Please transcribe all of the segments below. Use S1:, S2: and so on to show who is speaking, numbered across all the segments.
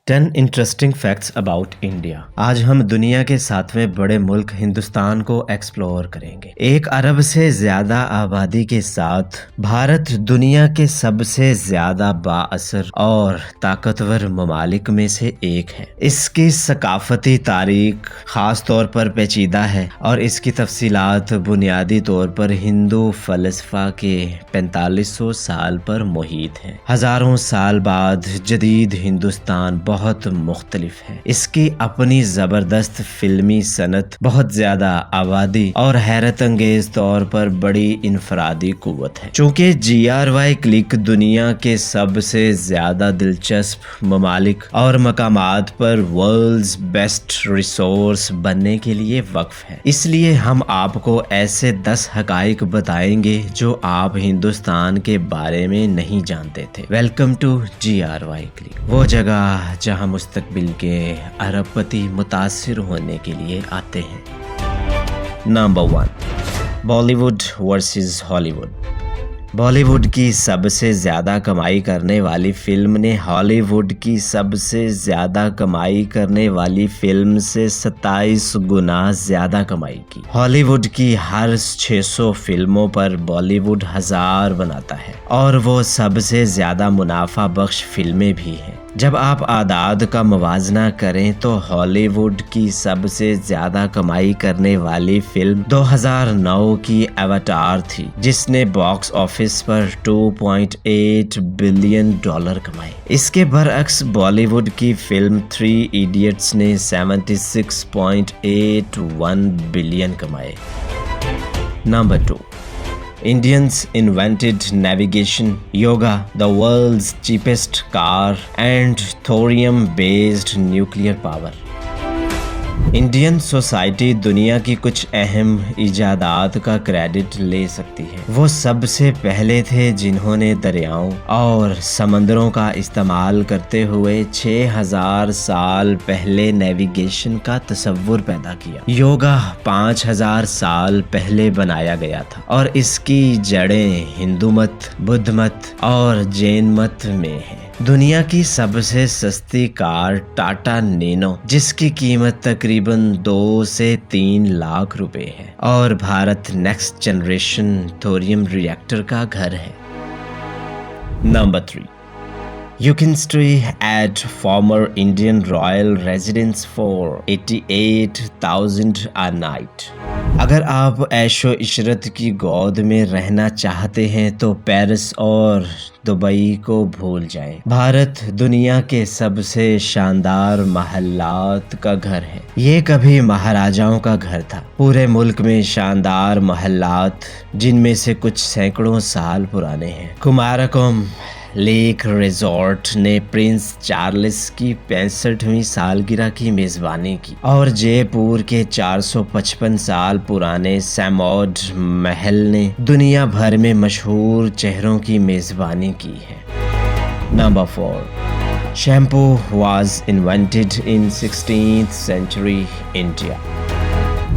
S1: 10 interesting facts about India. آج ہم دنیا کے 7ویں بڑے ملک ہندوستان کو ایکسپلور کریں گے۔ 1 ارب سے زیادہ آبادی کے ساتھ بھارت دنیا کے سب سے زیادہ با اثر اور طاقتور ممالک میں سے ایک ہے۔ اس کی ثقافتی تاریخ خاص طور پر پیچیدہ ہے اور اس کی تفصیلات بنیادی طور پر ہندو فلسفہ کے 4500 سال پر محیط ہیں۔ ہزاروں سال بعد جدید ہندوستان بہت مختلف ہے۔ اس کی اپنی زبردست فلمی صنعت، بہت زیادہ آبادی اور حیرت انگیز طور پر بڑی انفرادی قوت ہے۔ چونکہ GRY کلک دنیا کے سب سے زیادہ دلچسپ ممالک اور مقامات پر ورلڈز بیسٹ ریسورس بننے کے لیے وقف ہے، اس لیے ہم آپ کو ایسے 10 حقائق بتائیں گے جو آپ ہندوستان کے بارے میں نہیں جانتے تھے۔ ویلکم ٹو GRY کلک، وہ جگہ جہاں مستقبل کے ارب پتی متاثر ہونے کے لیے آتے ہیں۔ نمبر 1، بالی ووڈ ورسز ہالی ووڈ۔ بالی ووڈ کی سب سے زیادہ کمائی کرنے والی فلم نے ہالی ووڈ کی سب سے زیادہ کمائی کرنے والی فلم سے 27 گنا زیادہ کمائی کی۔ ہالی ووڈ کی ہر 600 فلموں پر بالی ووڈ 1000 بناتا ہے اور وہ سب سے زیادہ منافع بخش فلمیں بھی ہیں۔ جب آپ اعداد کا موازنہ کریں تو ہالی ووڈ کی سب سے زیادہ کمائی کرنے والی فلم 2009 کی ایواتار تھی، جس نے باکس آفس پر $2.8 بلین کمائے۔ اس کے برعکس بالی ووڈ کی فلم 3 ایڈیٹس نے $76.81 بلین کمائے۔ Number 2، Indians invented navigation, yoga, the world's cheapest car, and thorium-based nuclear power. Indian society دنیا کی کچھ اہم ایجادات کا کریڈٹ لے سکتی ہے۔ وہ سب سے پہلے تھے جنہوں نے دریاؤں اور سمندروں کا استعمال کرتے ہوئے 6000 سال پہلے نیویگیشن کا تصور پیدا کیا۔ یوگا 5000 سال پہلے بنایا گیا تھا اور اس کی جڑیں ہندو مت، بدھ مت اور جین مت میں ہیں۔ دنیا کی سب سے سستی کار ٹاٹا نینو، جس کی قیمت تقریباً 2 سے 3 لاکھ روپے ہے، اور Bharat next generation thorium reactor کا گھر ہے۔ Number 3، You can stay at former Indian royal residence for 88,000 a night. اگر آپ عیش و عشرت کی گود میں رہنا چاہتے ہیں تو پیرس اور دبئی کو بھول جائیں۔ بھارت دنیا کے سب سے شاندار محلات کا گھر ہے۔ یہ کبھی مہاراجاؤں کا گھر تھا۔ پورے ملک میں شاندار محلات، جن میں سے کچھ سینکڑوں سال پرانے ہیں۔ کماراکوم لیک ریزورٹ نے پرنس چارلس کی 65ویں سالگرہ کی میزبانی کی، اور جے پور کے 455 سال پرانے سیموڈ محل نے دنیا بھر میں مشہور چہروں کی میزبانی کی ہے۔ Number 4، shampoo was invented in 16th century India.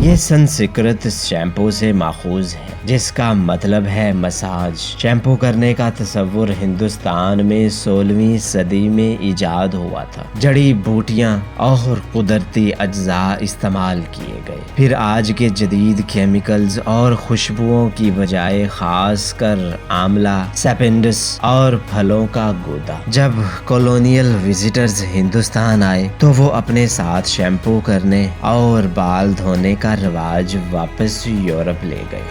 S1: یہ سنسکرت شیمپو سے ماخوذ ہے، جس کا مطلب ہے مساج۔ شیمپو کرنے کا تصور ہندوستان میں 16ویں صدی میں ایجاد ہوا تھا۔ جڑی بوٹیاں اور قدرتی اجزاء استعمال کیے گئے، پھر آج کے جدید کیمیکلز اور خوشبوؤں کی بجائے خاص کر آملہ، سیپنڈس اور پھلوں کا گودا۔ جب کولونیل وزٹرز ہندوستان آئے تو وہ اپنے ساتھ شیمپو کرنے اور بال دھونے کا رواج واپس یورپ لے گئے۔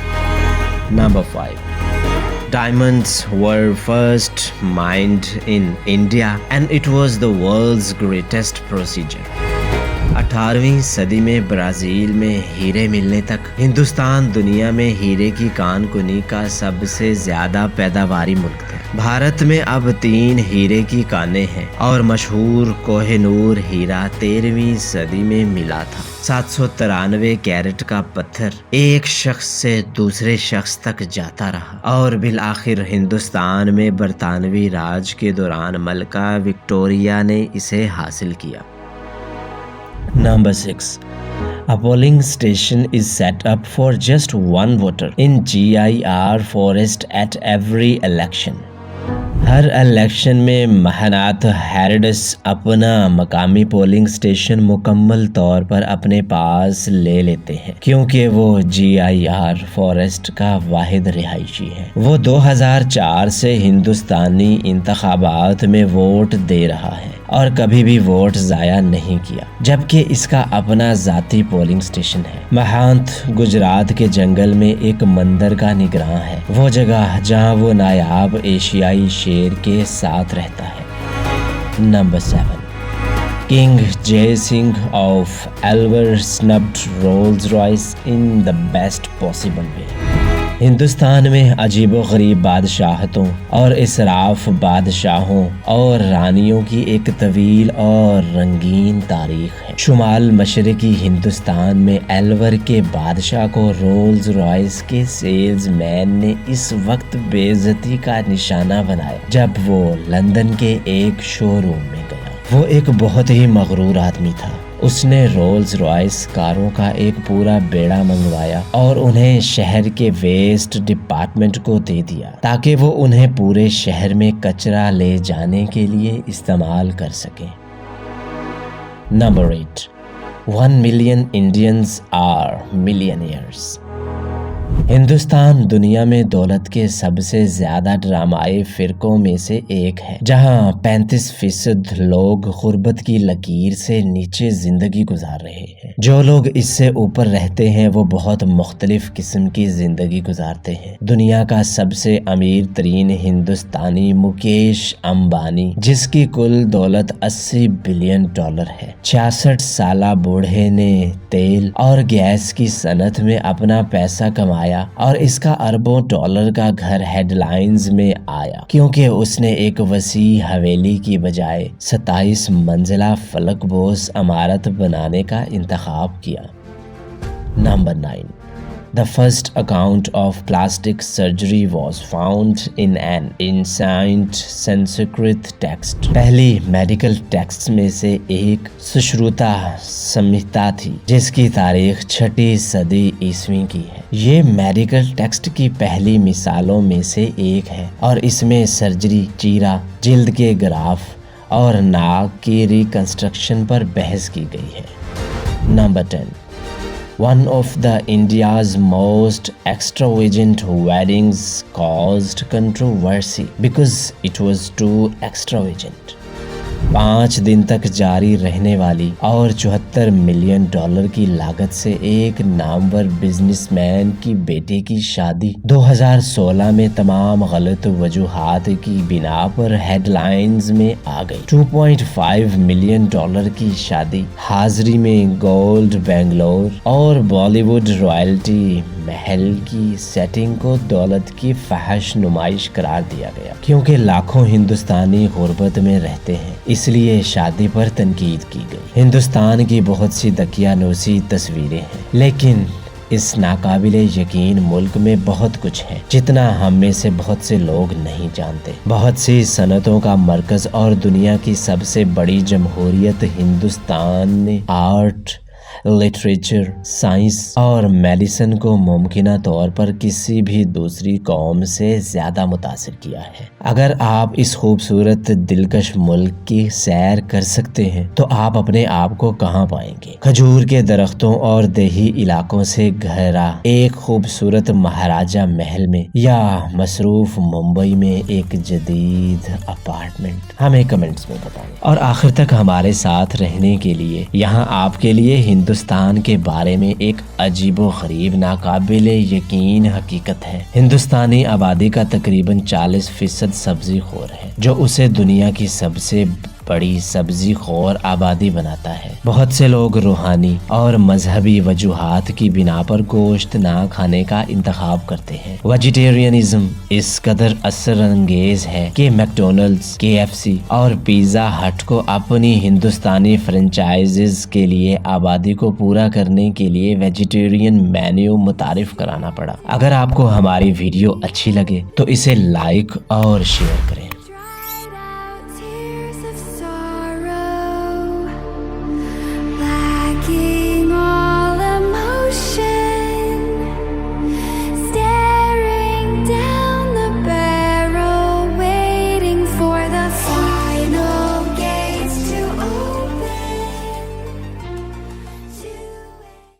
S1: Number 5، Diamonds were first mined in India and it was the world's greatest procedure۔ 18ویں صدی میں برازیل میں ہیرے ملنے تک ہندوستان دنیا میں ہیرے کی کان کنی کا سب سے زیادہ پیداواری ملک تھا۔ بھارت میں اب 3 ہیرے کی کانیں ہیں اور مشہور کوہ نور ہیرا 13ویں صدی میں ملا تھا۔ 793 کیرٹ کا پتھر ایک شخص سے دوسرے شخص تک جاتا رہا اور بالآخر ہندوستان میں برطانوی راج کے دوران ملکہ وکٹوریہ نے اسے حاصل کیا۔ Number 6، A polling station is set up for just one voter in GIR forest at every election. Hare election میں مہانات ہیرڈس اپنا مقامی پولنگ سٹیشن مکمل طور پر اپنے پاس لے لیتے ہیں کیونکہ وہ GIR فارسٹ کا واحد رہائشی ہے۔ وہ 2004 سے ہندوستانی انتخابات میں ووٹ دے رہا ہے اور کبھی بھی ووٹ ضائع نہیں کیا، جبکہ اس کا اپنا ذاتی پولنگ سٹیشن ہے۔ مہانت گجرات کے جنگل میں ایک مندر کا نگراں ہے، وہ جگہ جہاں وہ نایاب ایشیائی شیر کے ساتھ رہتا ہے۔ نمبر 7، king Jai Singh of Alwar snubbed Rolls Royce in the best possible way. Hindustan میں عجیب و غریب بادشاہتوں اور اسراف بادشاہوں اور رانیوں کی ایک طویل اور رنگین تاریخ ہے۔ شمال مشرقی ہندوستان میں ایلور کے بادشاہ کو رولز رائس کے سیلز مین نے اس وقت بے عزتی کا نشانہ بنایا جب وہ لندن کے ایک شو روم میں گیا۔ وہ ایک بہت ہی مغرور آدمی تھا۔ اس نے رولز رائس کاروں کا ایک پورا بیڑا منگوایا اور انہیں شہر کے ویسٹ ڈپارٹمنٹ کو دے دیا تاکہ وہ انہیں پورے شہر میں کچرا لے جانے کے لیے استعمال کر سکیں۔ Number 8، 1 million Indians are millionaires. Hindustan دنیا میں دولت کے سب سے زیادہ ڈرامائی فرقوں میں سے ایک ہے، جہاں 35% لوگ غربت کی لکیر سے نیچے زندگی گزار رہے ہیں۔ جو لوگ اس سے اوپر رہتے ہیں وہ بہت مختلف قسم کی زندگی گزارتے ہیں۔ دنیا کا سب سے امیر ترین ہندوستانی مکیش امبانی، جس کی کل دولت $80 بلین ہے، 66 سالہ بوڑھے نے تیل اور گیس کی صنعت میں اپنا پیسہ کمایا اور اس کا اربوں ڈالر کا گھر ہیڈ لائنز میں آیا کیونکہ اس نے ایک وسیع حویلی کی بجائے 27 منزلہ فلک بوس عمارت بنانے کا انتخاب کیا۔ Number 9، The first account of plastic surgery was found in an ancient Sanskrit text۔ پہلی میڈیکل ٹیکسٹ میں سے ایک سشروتا سمہتا تھی جس کی تاریخ 6 صدی عیسوی کی ہے۔ یہ میڈیکل ٹیکسٹ کی پہلی مثالوں میں سے ایک ہے اور اس میں سرجری، چیرا، جلد کے گراف اور ناک کی ریکنسٹرکشن پر بحث کی گئی ہے۔ Number 10، one of the India's most extravagant weddings caused controversy because it was too extravagant۔ 5 دن تک جاری رہنے والی اور $74 ملین کی لاگت سے ایک نامور بزنس مین کی بیٹے کی شادی 2016 میں تمام غلط وجوہات کی بنا پر ہیڈ لائنز میں آ گئی۔ $2.5 ملین کی شادی حاضری میں گولڈ بنگلور اور بالی ووڈ رائلٹی محل کی سیٹنگ کو دولت کی فحش نمائش قرار دیا گیا کیونکہ لاکھوں ہندوستانی غربت میں رہتے ہیں، اس لیے شادی پر تنقید کی گئی۔ ہندوستان کی بہت سی دقیانوسی تصویریں ہیں، لیکن اس ناقابل یقین ملک میں بہت کچھ ہے جتنا ہم میں سے بہت سے لوگ نہیں جانتے۔ بہت سی صنعتوں کا مرکز اور دنیا کی سب سے بڑی جمہوریت ہندوستان نے آرٹ، لٹریچر، سائنس اور میڈیسن کو ممکنہ طور پر کسی بھی دوسری قوم سے زیادہ متاثر کیا ہے۔ اگر آپ اس خوبصورت دلکش ملک کی سیر کر سکتے ہیں تو آپ اپنے آپ کو کہاں پائیں گے؟ کھجور کے درختوں اور دیہی علاقوں سے گھرا ایک خوبصورت مہاراجہ محل میں یا مصروف ممبئی میں ایک جدید اپارٹمنٹ؟ ہمیں کمنٹس میں بتائیں۔ اور آخر تک ہمارے ساتھ رہنے کے لیے یہاں آپ کے لیے ہندوستان کے بارے میں ایک عجیب و غریب ناقابل یقین حقیقت ہے۔ ہندوستانی آبادی کا تقریباً 40% سبزی خور ہے، جو اسے دنیا کی سب سے بڑی سبزی خور آبادی بناتا ہے۔ بہت سے لوگ روحانی اور مذہبی وجوہات کی بنا پر گوشت نہ کھانے کا انتخاب کرتے ہیں۔ ویجیٹیرینزم اس قدر اثر انگیز ہے کہ میکڈونلڈز، KFC اور پیزا ہٹ کو اپنی ہندوستانی فرنچائزز کے لیے آبادی کو پورا کرنے کے لیے ویجیٹیرین مینیو متعارف کرانا پڑا۔ اگر آپ کو ہماری ویڈیو اچھی لگے تو اسے لائک اور شیئر کریں۔